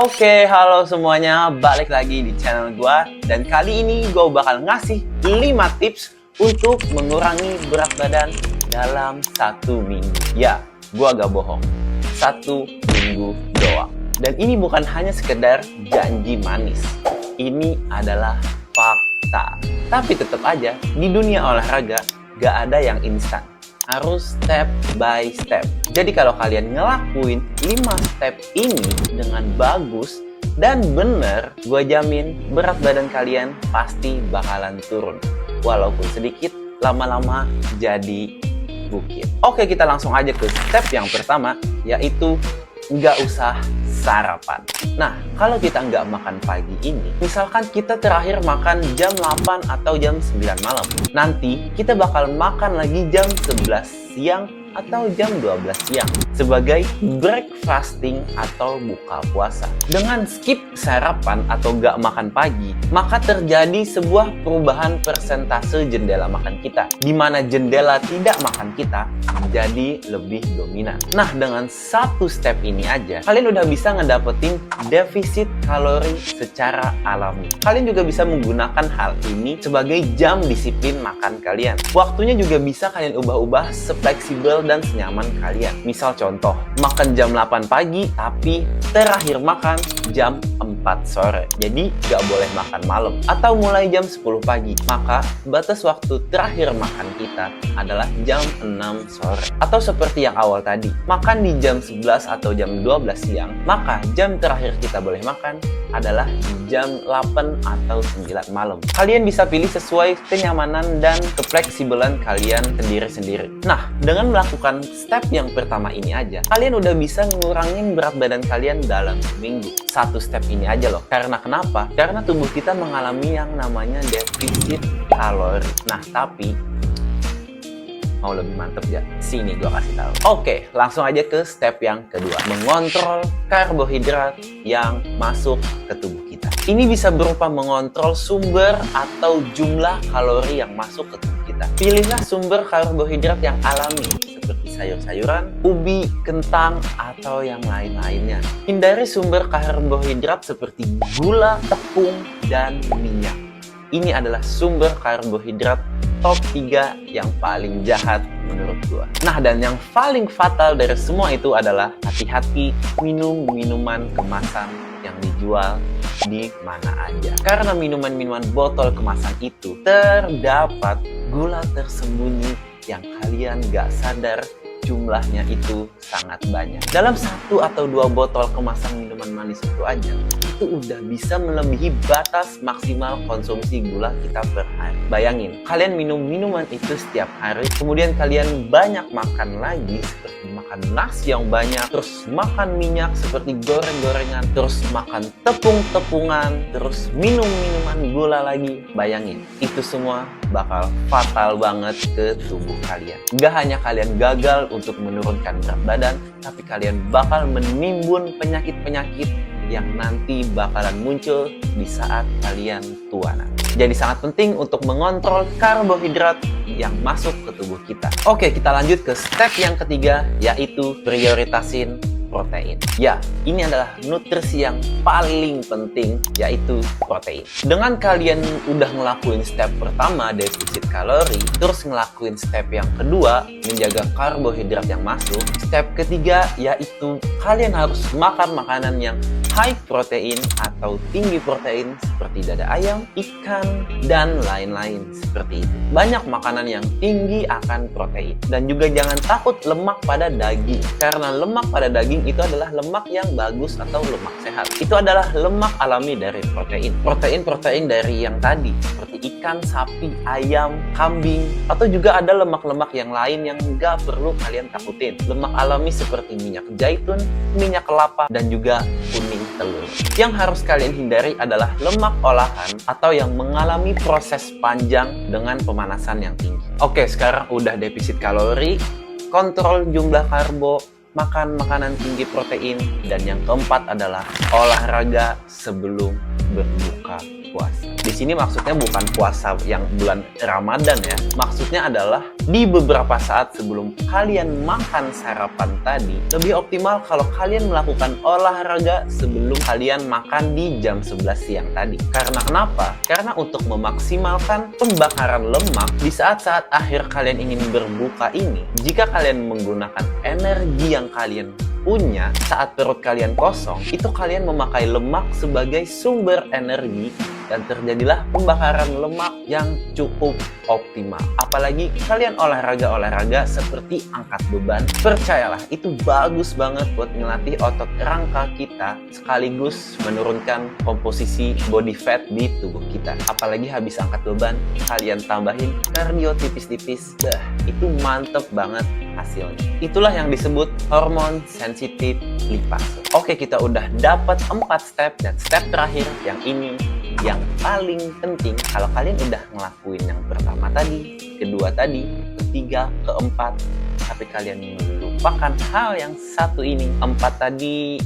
Oke, halo semuanya, balik lagi di channel gua. Dan kali ini gua bakal ngasih 5 tips untuk mengurangi berat badan dalam 1 minggu. Ya, gua gak bohong, 1 minggu doang. Dan ini bukan hanya sekedar janji manis, ini adalah fakta. Tapi tetap aja, di dunia olahraga gak ada yang instan, harus step by step. Jadi kalau kalian ngelakuin 5 step ini dengan bagus dan bener, gue jamin berat badan kalian pasti bakalan turun. Walaupun sedikit, lama-lama jadi bukit. Oke, kita langsung aja ke step yang pertama, yaitu nggak usah sarapan. Nah, kalau kita nggak makan pagi ini, misalkan kita terakhir makan jam 8 atau jam 9 malam, nanti kita bakal makan lagi jam 11 siang atau jam 12 siang sebagai breakfasting atau buka puasa. Dengan skip sarapan atau nggak makan pagi, maka terjadi sebuah perubahan persentase jendela makan kita, di mana jendela tidak makan kita menjadi lebih dominan. Nah, dengan 1 step ini aja, kalian udah bisa ngedapetin defisit kalori secara alami. Kalian juga bisa menggunakan hal ini sebagai jam disiplin makan kalian. Waktunya juga bisa kalian ubah-ubah sefleksibel dan senyaman kalian. Misal contoh, makan jam 8 pagi tapi terakhir makan jam 4 sore. Jadi gak boleh makan malam. Atau mulai jam 10 pagi, maka batas waktu terakhir makan kita adalah jam 6 sore. Atau seperti yang awal tadi, makan di jam 11 atau jam 12 siang, maka jam terakhir kita boleh makan adalah di jam 8 atau 9 malam. Kalian bisa pilih sesuai kenyamanan dan kefleksibelan kalian sendiri-sendiri. Nah, dengan melakukan step yang pertama ini aja, kalian udah bisa ngurangin berat badan kalian dalam seminggu. 1 step ini aja loh. Karena kenapa? Karena tubuh kita mengalami yang namanya defisit kalori. Nah, tapi mau lebih mantep ya? Sini gua kasih tahu. Oke, langsung aja ke step yang kedua. Mengontrol karbohidrat yang masuk ke tubuh kita. Ini bisa berupa mengontrol sumber atau jumlah kalori yang masuk ke tubuh kita. Pilihlah sumber karbohidrat yang alami, seperti sayur-sayuran, ubi, kentang, atau yang lain-lainnya. Hindari sumber karbohidrat seperti gula, tepung, dan minyak. Ini adalah sumber karbohidrat top 3 yang paling jahat menurut gua. Nah, dan yang paling fatal dari semua itu adalah hati-hati minum minuman kemasan yang dijual di mana aja. Karena minuman-minuman botol kemasan itu terdapat gula tersembunyi yang kalian gak sadar jumlahnya itu sangat banyak. Dalam 1 atau 2 botol kemasan minuman manis itu aja, itu udah bisa melebihi batas maksimal konsumsi gula kita per hari. Bayangin, kalian minum minuman itu setiap hari, kemudian kalian banyak makan lagi, seperti makan nasi yang banyak, terus makan minyak seperti goreng-gorengan, terus makan tepung-tepungan, terus minum minuman gula lagi. Bayangin, itu semua bakal fatal banget ke tubuh kalian. Gak hanya kalian gagal untuk menurunkan berat badan, tapi kalian bakal menimbun penyakit-penyakit yang nanti bakalan muncul di saat kalian tua nanti. Jadi sangat penting untuk mengontrol karbohidrat yang masuk ke tubuh kita. Oke, kita lanjut ke step yang ketiga, yaitu prioritasin protein. Ya, ini adalah nutrisi yang paling penting, yaitu protein. Dengan kalian udah ngelakuin step pertama, defisit kalori, terus ngelakuin step yang kedua, menjaga karbohidrat yang masuk, step ketiga yaitu kalian harus makan makanan yang high protein atau tinggi protein seperti dada ayam, ikan, dan lain-lain seperti itu. Banyak makanan yang tinggi akan protein. Dan juga jangan takut lemak pada daging, karena lemak pada daging itu adalah lemak yang bagus atau lemak sehat. Itu adalah lemak alami dari protein. Protein-protein dari yang tadi, seperti ikan, sapi, ayam, kambing, atau juga ada lemak-lemak yang lain yang nggak perlu kalian takutin. Lemak alami seperti minyak zaitun, minyak kelapa, dan juga kuning telur. Yang harus kalian hindari adalah lemak olahan atau yang mengalami proses panjang dengan pemanasan yang tinggi. Oke, sekarang udah defisit kalori, kontrol jumlah karbo, makan makanan tinggi protein, dan yang keempat adalah olahraga sebelum berbuka puasa. Di sini maksudnya bukan puasa yang bulan Ramadan ya. Maksudnya adalah di beberapa saat sebelum kalian makan sarapan tadi, lebih optimal kalau kalian melakukan olahraga sebelum kalian makan di jam 11 siang tadi. Karena kenapa? Karena untuk memaksimalkan pembakaran lemak di saat-saat akhir kalian ingin berbuka ini, jika kalian menggunakan energi yang kalian punya saat perut kalian kosong, itu kalian memakai lemak sebagai sumber energi dan terjadilah pembakaran lemak yang cukup optimal. Apalagi kalian olahraga seperti angkat beban, percayalah itu bagus banget buat ngelatih otot rangka kita sekaligus menurunkan komposisi body fat di tubuh kita. Apalagi habis angkat beban, kalian tambahin kardio tipis-tipis, itu mantep banget hasilnya. Itulah yang disebut hormon sensitif lipase. Oke, kita udah dapat 4 step, dan step terakhir yang ini yang paling penting. Kalau kalian udah ngelakuin yang pertama tadi, kedua tadi, ketiga, keempat, tapi kalian melupakan hal yang satu ini, 4 tadi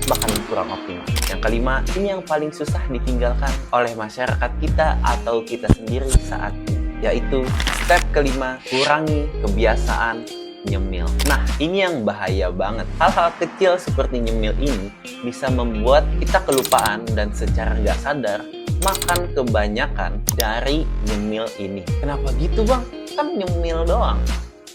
bahkan kurang optimal. Yang kelima, ini yang paling susah ditinggalkan oleh masyarakat kita atau kita sendiri saat ini, yaitu step kelima, kurangi kebiasaan nyemil. Nah, ini yang bahaya banget. Hal-hal kecil seperti nyemil ini bisa membuat kita kelupaan dan secara nggak sadar makan kebanyakan dari nyemil ini. Kenapa gitu, Bang? Kan nyemil doang.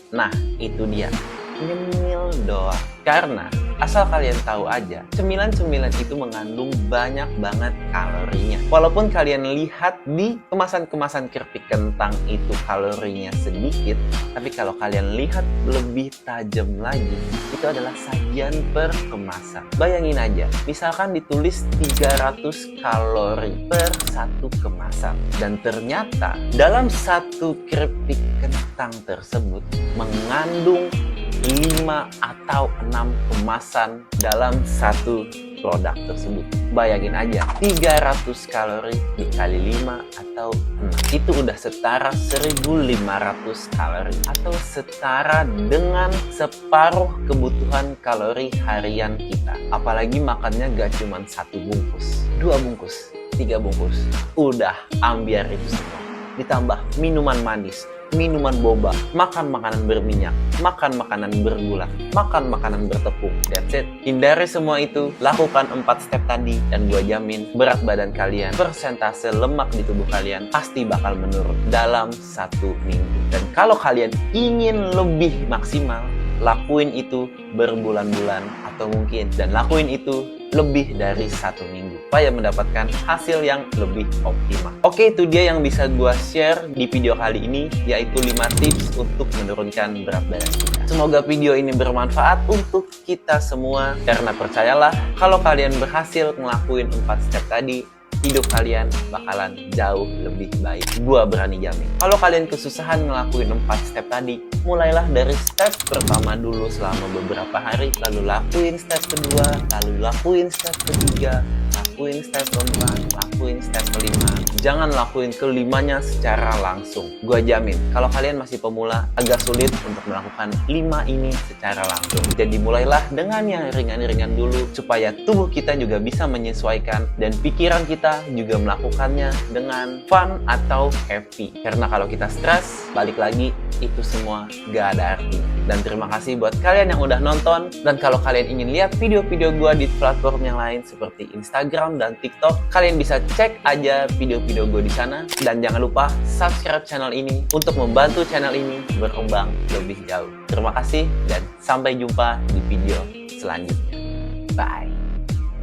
Nah, itu dia. Nyemil doang. Karena asal kalian tahu aja, cemilan-cemilan itu mengandung banyak banget kalorinya. Walaupun kalian lihat di kemasan-kemasan keripik kentang itu kalorinya sedikit, tapi kalau kalian lihat lebih tajam lagi, itu adalah sajian per kemasan. Bayangin aja, misalkan ditulis 300 kalori per satu kemasan. Dan ternyata dalam satu keripik kentang tersebut mengandung 5 atau 6 kemasan dalam satu produk tersebut. Bayangin aja, 300 kalori dikali 5 atau 6. Itu udah setara 1.500 kalori. Atau setara dengan separuh kebutuhan kalori harian kita. Apalagi makannya gak cuma 1 bungkus, 2 bungkus, 3 bungkus. Udah ambiar itu semua. Ditambah minuman manis, minuman boba, makan makanan berminyak, makan makanan bergula, makan makanan bertepung. That's it. Hindari semua itu, lakukan 4 step tadi, dan gua jamin berat badan kalian, persentase lemak di tubuh kalian pasti bakal menurun dalam 1 minggu. Dan kalau kalian ingin lebih maksimal, lakuin itu berbulan-bulan atau mungkin, dan lakuin itu lebih dari 1 minggu supaya mendapatkan hasil yang lebih optimal. Oke, itu dia yang bisa gua share di video kali ini, yaitu 5 tips untuk menurunkan berat badan kita. Semoga video ini bermanfaat untuk kita semua, karena percayalah, kalau kalian berhasil ngelakuin 4 step tadi, hidup kalian bakalan jauh lebih baik. Gua berani jamin. Kalau kalian kesusahan ngelakuin 4 step tadi, mulailah dari step pertama dulu selama beberapa hari, lalu lakuin step kedua, lalu lakuin step ketiga, lakuin step keempat, lakuin step kelima. Jangan lakuin kelimanya secara langsung. Gua jamin, kalau kalian masih pemula, agak sulit untuk melakukan 5 ini secara langsung. Jadi mulailah dengan yang ringan-ringan dulu, supaya tubuh kita juga bisa menyesuaikan, dan pikiran kita juga melakukannya dengan fun atau happy. Karena kalau kita stres, balik lagi, itu semua gak ada artinya. Dan terima kasih buat kalian yang udah nonton. Dan kalau kalian ingin lihat video-video gue di platform yang lain seperti Instagram dan TikTok, kalian bisa cek aja video-video gue di sana. Dan jangan lupa subscribe channel ini untuk membantu channel ini berkembang lebih jauh. Terima kasih dan sampai jumpa di video selanjutnya. Bye.